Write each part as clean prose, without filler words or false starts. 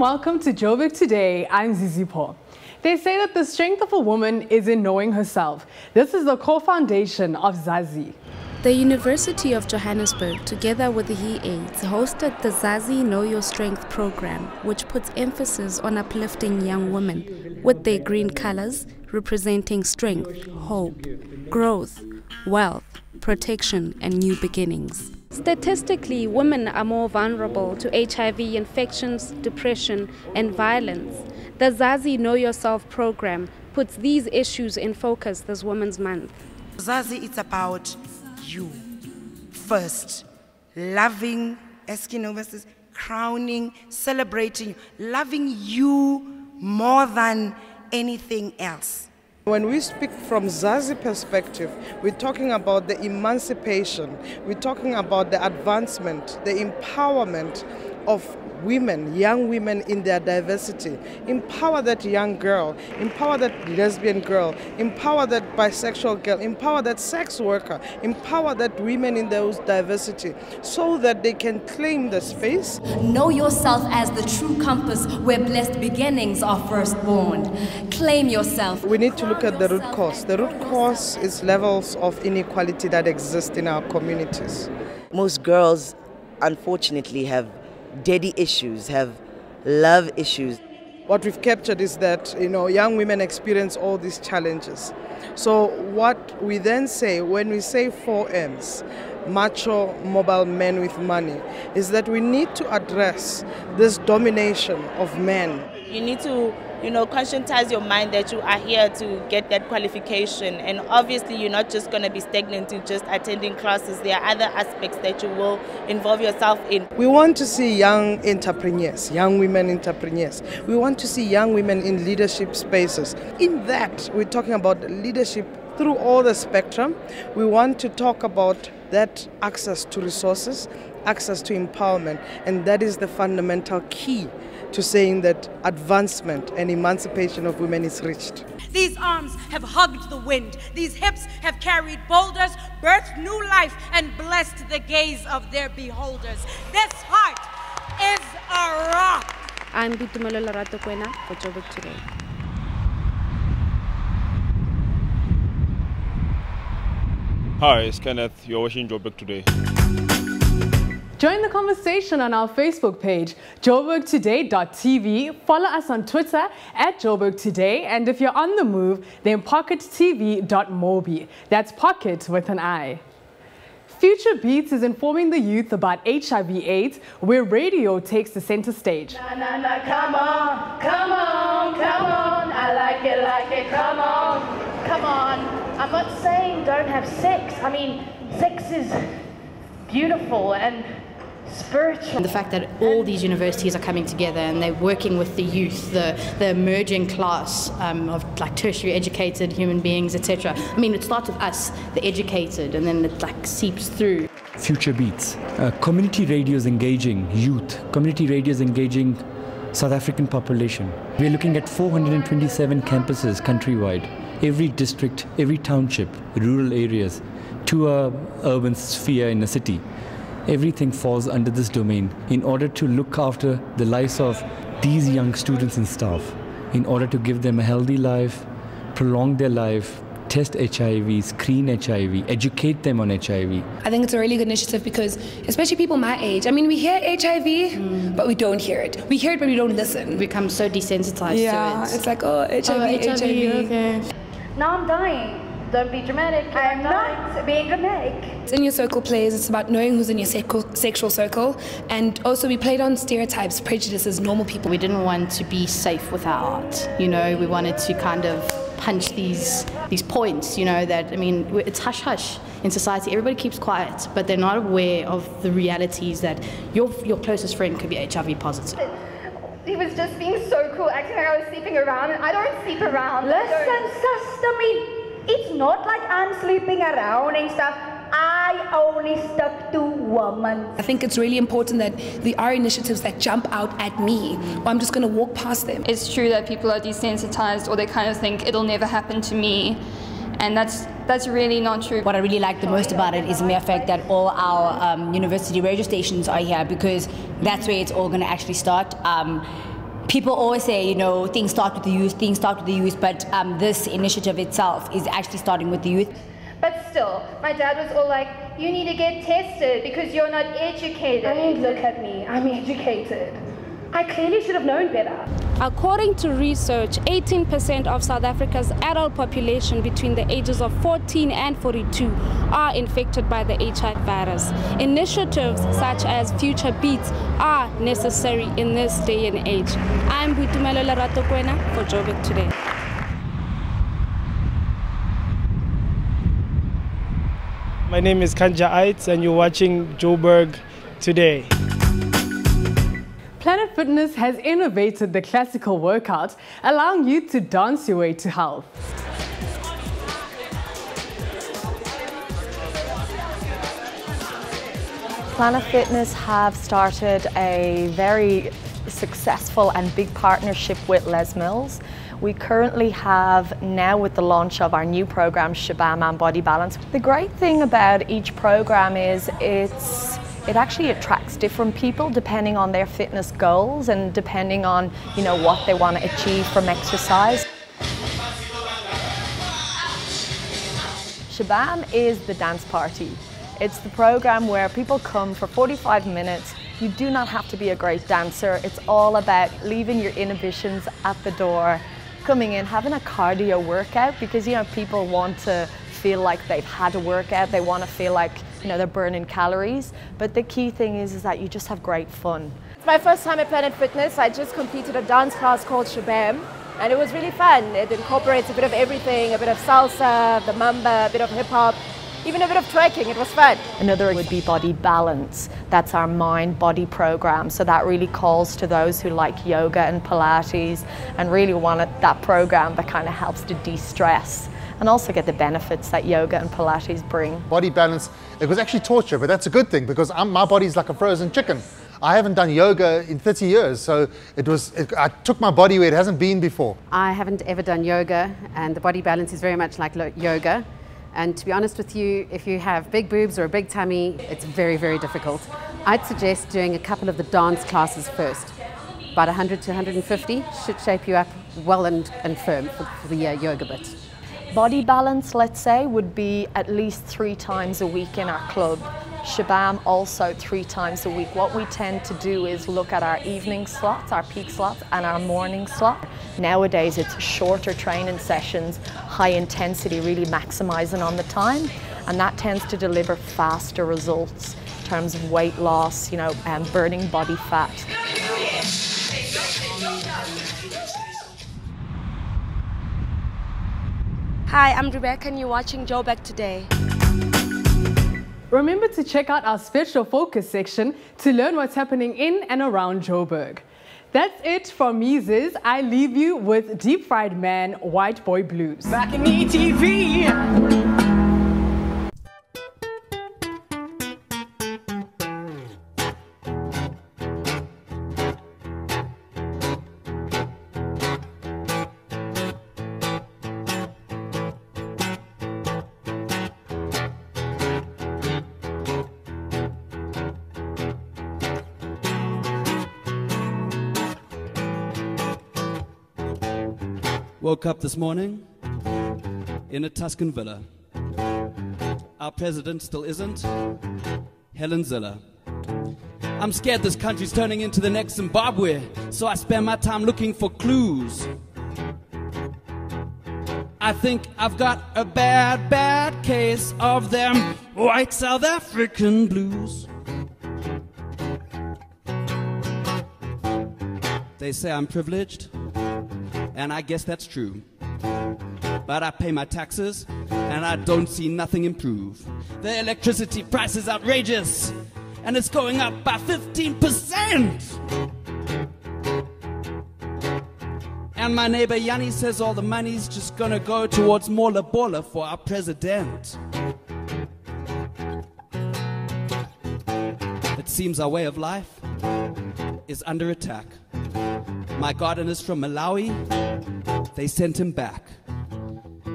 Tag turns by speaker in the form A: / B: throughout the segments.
A: welcome to Joburg Today. I'm Zizi Paul. They say that the strength of a woman is in knowing herself. This is the core foundation of Zazi.
B: The University of Johannesburg, together with the HeAIDS, hosted the Zazi Know Your Strength program, which puts emphasis on uplifting young women with their green colors representing strength, hope, growth, wealth, protection, and new beginnings. Statistically, women are more vulnerable to HIV infections, depression, and violence. The Zazi Know Yourself program puts these issues in focus this Women's Month.
C: Zazi, it's about you first. Loving, Eskimo says, crowning, celebrating, loving you more than anything else.
D: When we speak from Zazi perspective, we're talking about the emancipation, we're talking about the advancement, the empowerment of women, young women in their diversity. Empower that young girl, empower that lesbian girl, empower that bisexual girl, empower that sex worker, empower that women in those diversity so that they can claim the space.
E: Know yourself as the true compass where blessed beginnings are first born. Claim yourself.
D: We need to look at the root cause. The root cause is levels of inequality that exist in our communities.
F: Most girls, unfortunately, have daddy issues, have love issues.
D: What we've captured is that, young women experience all these challenges. So what we then say, when we say 4Ms, macho, mobile men with money, is that we need to address this domination of men.
G: You need to, conscientize your mind that you are here to get that qualification. And obviously you're not just going to be stagnant to just attending classes. There are other aspects that you will involve yourself in.
D: We want to see young entrepreneurs, young women entrepreneurs. We want to see young women in leadership spaces. In that, we're talking about leadership through all the spectrum. We want to talk about that access to resources, access to empowerment, and that is the fundamental key to saying that advancement and emancipation of women is reached.
H: These arms have hugged the wind. These hips have carried boulders, birthed new life, and blessed the gaze of their beholders. This heart is a rock.
B: I'm Bitumelo Larato Kwena for Joburg Today.
I: Hi, it's Kenneth. You're watching Joburg Today.
A: Join the conversation on our Facebook page, joburgtoday.tv. Follow us on Twitter @JoburgToday. And if you're on the move, then pockettv.mobi. That's pocket with an I. Future Beats is informing the youth about HIV/AIDS, where radio takes the center stage.
J: Na, na, na, come on, come on, come on. I like it, come on, come on. I'm not saying don't have sex. I mean, sex is beautiful and spiritual.
K: And the fact that all these universities are coming together and they're working with the youth, the emerging class of like tertiary educated human beings, etc. I mean, it starts with us, the educated, and then it like seeps through.
L: Future Beats. Community radio is engaging youth. Community radio is engaging South African population. We're looking at 427 campuses countrywide. Every district, every township, rural areas, to a urban sphere in a city. Everything falls under this domain in order to look after the lives of these young students and staff, in order to give them a healthy life, prolong their life, test HIV, screen HIV, educate them on HIV.
M: I think it's a really good initiative because, especially people my age, I mean, we hear HIV, but we don't hear it. We hear it, but we don't listen.
K: We become so desensitized to it.
M: Yeah, it's like, oh, HIV, HIV.
K: Okay.
J: Now I'm dying. Don't be dramatic. I'm not being dramatic.
M: It's In Your Circle plays. It's about knowing who's in your sexual circle. And also we played on stereotypes, prejudices, normal people.
K: We didn't want to be safe with our art. We wanted to kind of punch these points, that, I mean, it's hush-hush in society. Everybody keeps quiet, but they're not aware of the realities that your closest friend could be HIV positive.
J: He was just being so cool, acting like I was sleeping around, and I don't sleep around. Listen, sister, it's not like I'm sleeping around and stuff. I only stuck to women.
M: I think it's really important that there are initiatives that jump out at me, or I'm just going to walk past them.
N: It's true that people are desensitized, or they kind of think it'll never happen to me. And that's really not true.
O: What I really like the most about it is the mere fact that all our university radio stations are here, because that's where it's all going to actually start. People always say, you know, things start with the youth, but this initiative itself is actually starting with the youth.
J: But still, my dad was all like, you need to get tested because you're not educated. I mean, look at me, I'm educated. I clearly should have known better.
B: According to research, 18% of South Africa's adult population between the ages of 14 and 42 are infected by the HIV virus. Initiatives such as Future Beats are necessary in this day and age. I'm Buitumelo Lerato-Kwena for Joburg Today.
P: My name is Kanja Aitz and you're watching Joburg Today.
A: Planet Fitness has innovated the classical workout, allowing you to dance your way to health.
Q: Planet Fitness have started a very successful and big partnership with Les Mills. We currently have, now with the launch of our new program, Shabam and Body Balance. The great thing about each program is it actually attracts different people depending on their fitness goals and depending on, you know, what they want to achieve from exercise. Shabam is the dance party. It's the program where people come for 45 minutes. You do not have to be a great dancer. It's all about leaving your inhibitions at the door, coming in, having a cardio workout, because, you know, people want to feel like they've had a workout. They want to feel like, you know, they're burning calories. But the key thing is that you just have great fun.
R: It's my first time at Planet Fitness. I just completed a dance class called Shabam, and it was really fun. It incorporates a bit of everything, a bit of salsa, the mamba, a bit of hip hop, even a bit of twerking. It was fun.
Q: Another would be Body Balance. That's our mind-body program. So that really calls to those who like yoga and Pilates and really want that program that kind of helps to de-stress and also get the benefits that yoga and Pilates bring.
S: Body Balance, it was actually torture, but that's a good thing because my body's like a frozen chicken. I haven't done yoga in 30 years, so I took my body where it hasn't been before.
T: I haven't ever done yoga, and the Body Balance is very much like yoga. And to be honest with you, if you have big boobs or a big tummy, it's very, very difficult. I'd suggest doing a couple of the dance classes first. About 100 to 150 should shape you up well and firm for the yoga bit.
Q: Body Balance, let's say, would be at least 3 times a week in our club. Shabam also 3 times a week. What we tend to do is look at our evening slots, our peak slots, and our morning slot. Nowadays it's shorter training sessions, high intensity, really maximizing on the time, and that tends to deliver faster results in terms of weight loss, you know, and burning body fat.
U: Hi, I'm Rebecca and you're watching Joburg Today.
A: Remember to check out our special focus section to learn what's happening in and around Joburg. That's it from me, Ziz. I leave you with Deep Fried Man, White Boy Blues.
V: Back in ETV.
W: Woke up this morning in a Tuscan villa. Our president still isn't, Helen Zille. I'm scared this country's turning into the next Zimbabwe, so I spend my time looking for clues. I think I've got a bad, bad case of them white South African blues. They say I'm privileged, and I guess that's true. But I pay my taxes, and I don't see nothing improve. The electricity price is outrageous, and it's going up by 15%. And my neighbor Yanni says all the money's just gonna go towards more Lobola for our president. It seems our way of life is under attack. My gardener's from Malawi, they sent him back.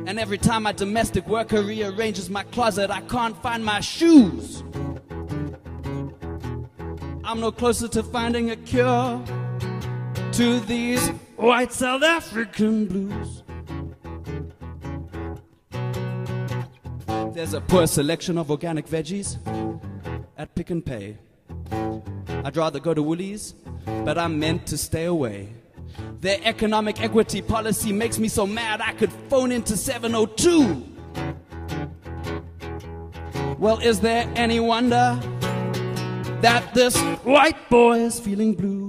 W: And every time my domestic worker rearranges my closet, I can't find my shoes. I'm no closer to finding a cure to these white South African blues. There's a poor selection of organic veggies at Pick and Pay. I'd rather go to Woolies, but I'm meant to stay away. Their economic equity policy makes me so mad I could phone into 702. Well, is there any wonder that this white boy is feeling blue?